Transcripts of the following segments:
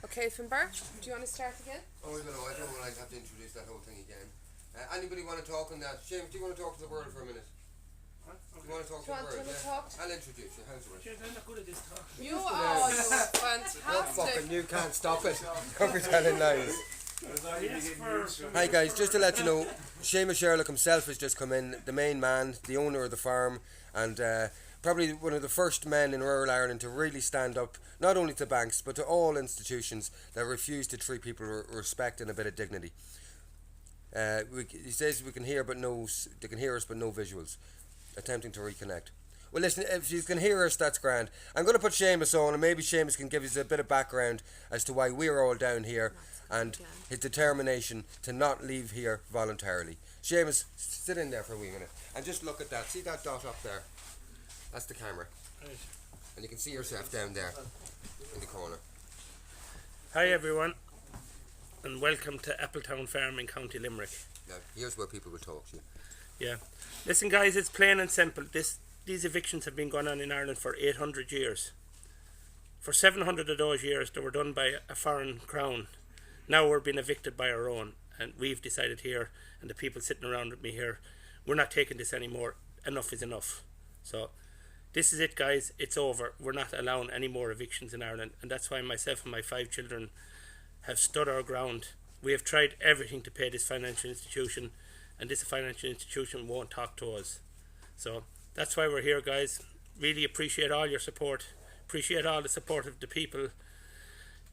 Okay, Finbar, do you want to start again? Oh, I don't know. I don't want to have to introduce that whole thing again. Anybody want to talk on that? Seamus, do you want to talk to the world for a minute? Huh? Do Okay. you want to talk to the world? Yeah. Talk? I'll introduce you. How's it? Cheers, I'm not good at this talk. You are fantastic. You can't stop it. Don't be telling lies. Hi guys, just to let you know, Seamus Sherlock himself has just come in, the main man, the owner of the farm, and probably one of the first men in rural Ireland to really stand up, not only to banks, but to all institutions that refuse to treat people with respect and a bit of dignity. He says we can hear, but they can hear us, but no visuals, attempting to reconnect. Well, listen, if you can hear us, that's grand. I'm going to put Seamus on, and maybe Seamus can give us a bit of background as to why we're all down here and his determination to not leave here voluntarily. Seamus, sit in there for a wee minute and just look at that. See that dot up there? That's the camera. Right. And you can see yourself down there in the corner. Hi everyone, and welcome to Appletown Farm in County Limerick. Now, here's where people will talk to you. Yeah. Listen guys, it's plain and simple. These evictions have been going on in Ireland for 800 years. For 700 of those years they were done by a foreign crown. Now we're being evicted by our own, and we've decided here, and the people sitting around with me here, we're not taking this anymore. Enough is enough. So this is it guys, it's over. We're not allowing any more evictions in Ireland, and that's why myself and my 5 children have stood our ground. We have tried everything to pay this financial institution, and this financial institution won't talk to us. So that's why we're here guys. Really appreciate all your support. Appreciate all the support of the people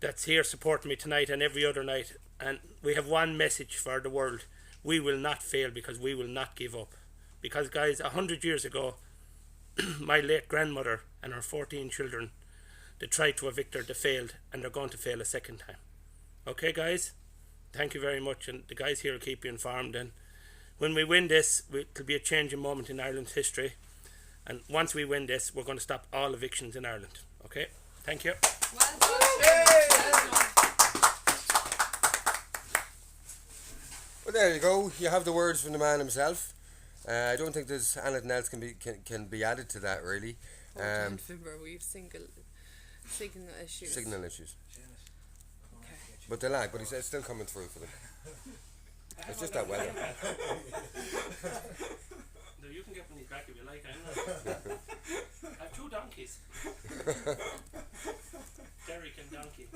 that's here supporting me tonight and every other night. And we have one message for the world. We will not fail, because we will not give up. Because guys, 100 years ago, my late grandmother and her 14 children, they tried to evict her, they failed, and they're going to fail a second time. Okay guys, thank you very much, and the guys here will keep you informed. And when we win this, it'll be a changing moment in Ireland's history, and once we win this, we're going to stop all evictions in Ireland. Okay, thank you. Well done. Well, there you go. You have the words from the man himself. I don't think there's anything else can be added to that, really. Finbar, we've signal issues. Signal issues. Okay. But they lag, but it's still coming through for them. It's just that weather. No, you can get me back if you like. I have 2 donkeys. Derek and Donkey.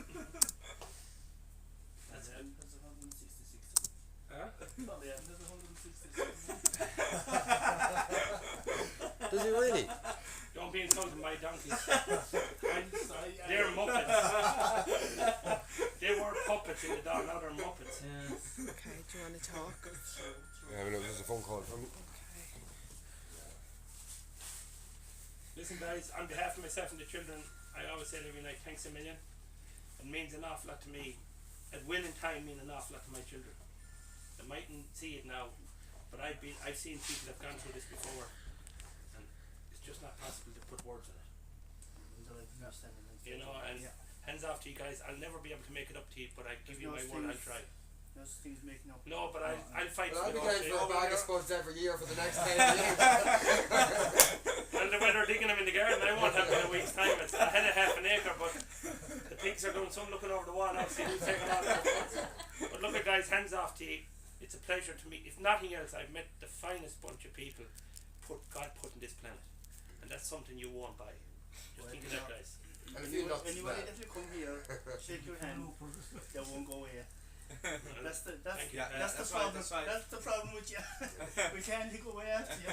That's it. That's 166. Huh? Oh yeah, there's 166. Does he really? Don't be insulting my donkeys. They're muppets. They were puppets in the dog, now they're muppets. Okay, do you want to talk? Yeah, I mean, there's a phone call from. Listen guys, on behalf of myself and the children, I always say every night, thanks a million. It means an awful lot to me. It will in time mean an awful lot to my children. They mightn't see it now, but I've seen people that have gone through this before, and it's just not possible to put words on it. You know, and hands off to you guys. I'll never be able to make it up to you, but I give you my word, I'll try. Things making up. No, but I'll fight Well, I'll for be the going for a bag of spuds every year for the next 10 years. And when they're digging them in the garden, I won't have it in a week's time. I had a half an acre, but the pigs are doing some looking over the wall now, see who's taking a lot of their. But look at guys, hands off to you. It's a pleasure to meet. If nothing else, I've met the finest bunch of people God put in this planet, and that's something you won't buy. Just think of that, guys. And if you Anyway, if you come here, shake your hand, they won't go away. That's the problem. That's the problem with you. We can't go away after you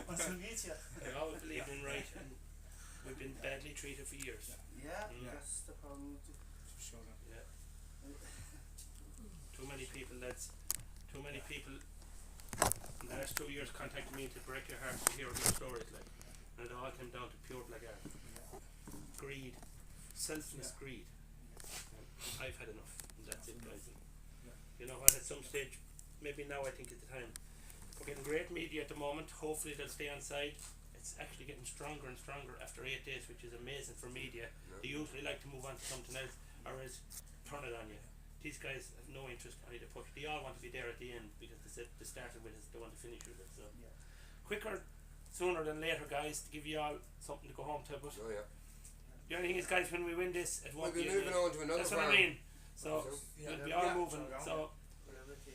once we meet you. I always believed in right, and we've been badly treated for years. Yeah, that's the problem with you. Yeah. Too many people, lads. Too many people in the last 2 years contacted me to break your heart to hear their stories, like, and it all came down to pure blackguard. Greed, selfless greed. I've had enough, and that's it, guys. You know what, at some stage, maybe now I think is the time. We're getting great media at the moment. Hopefully they'll stay on side. It's actually getting stronger and stronger after 8 days, which is amazing for media. They usually like to move on to something else, or else turn it on you. These guys have no interest on either push. They all want to be there at the end, because they started with us, they want to finish with it. So quicker, sooner than later, guys, to give you all something to go home to. But The only thing is, guys, when we win this, it We'll won't be be moving on to another That's farm. what I mean. So Yeah, we'll be all yeah. moving. So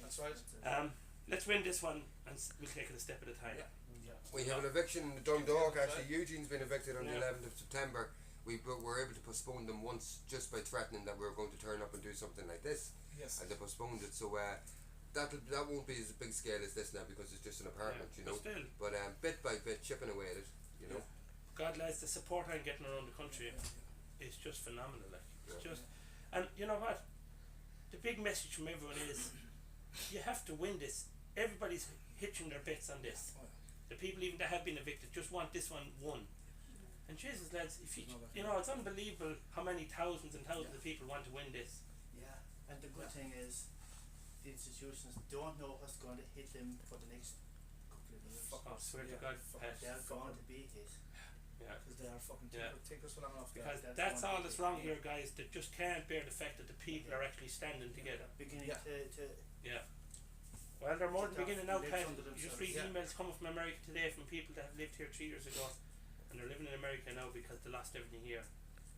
That's right. let's win this one, and we'll take it a step at a time. Yeah. We have an eviction in Dundalk. Actually, Eugene's been evicted on the Yeah. 11th of September. We were able to postpone them once just by threatening that we were going to turn up and do something like this, Yes. and they postponed it. So that won't be as big scale as this now because it's just an apartment, you know. But still, But bit by bit, chipping away at it, you know. God, lads, the support I'm getting around the country is just phenomenal. Like, it's Yeah. just, and you know what? The big message from everyone is, you have to win this. Everybody's hitching their bets on this. The people even that have been evicted just want this one won. And Jesus, lads, if you know, it's unbelievable how many thousands and thousands of people want to win this. Yeah, and the good thing is, the institutions don't know what's going to hit them for the next couple of years. Fuck I off. swear to Yeah. God, Fuck Pat. off. They're going to be hit. Yeah. Because they are fucking Yeah. thinkers for long enough. Because That's that's one all thing. that's wrong here, guys. That just can't bear the fact that the people are actually standing together. Beginning Yeah. to Yeah. Well, they're more than Sit beginning down now, and Pat. live under You just themselves. read emails coming from America today from people that have lived here 3 years ago, and they're living in America now because they lost everything here,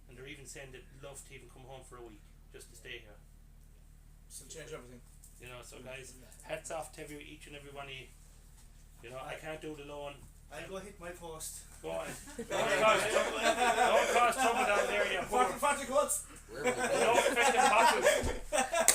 and they're even saying they'd love to even come home for a week just to stay here. Still change everything. You know, so guys, hats off to each and every one of you. You know, I can't do it alone. I'll go hit my post. Go on. Don't cause trouble down there, you poor. Patrick Woods. Wherever you go. Don't affect the bottles.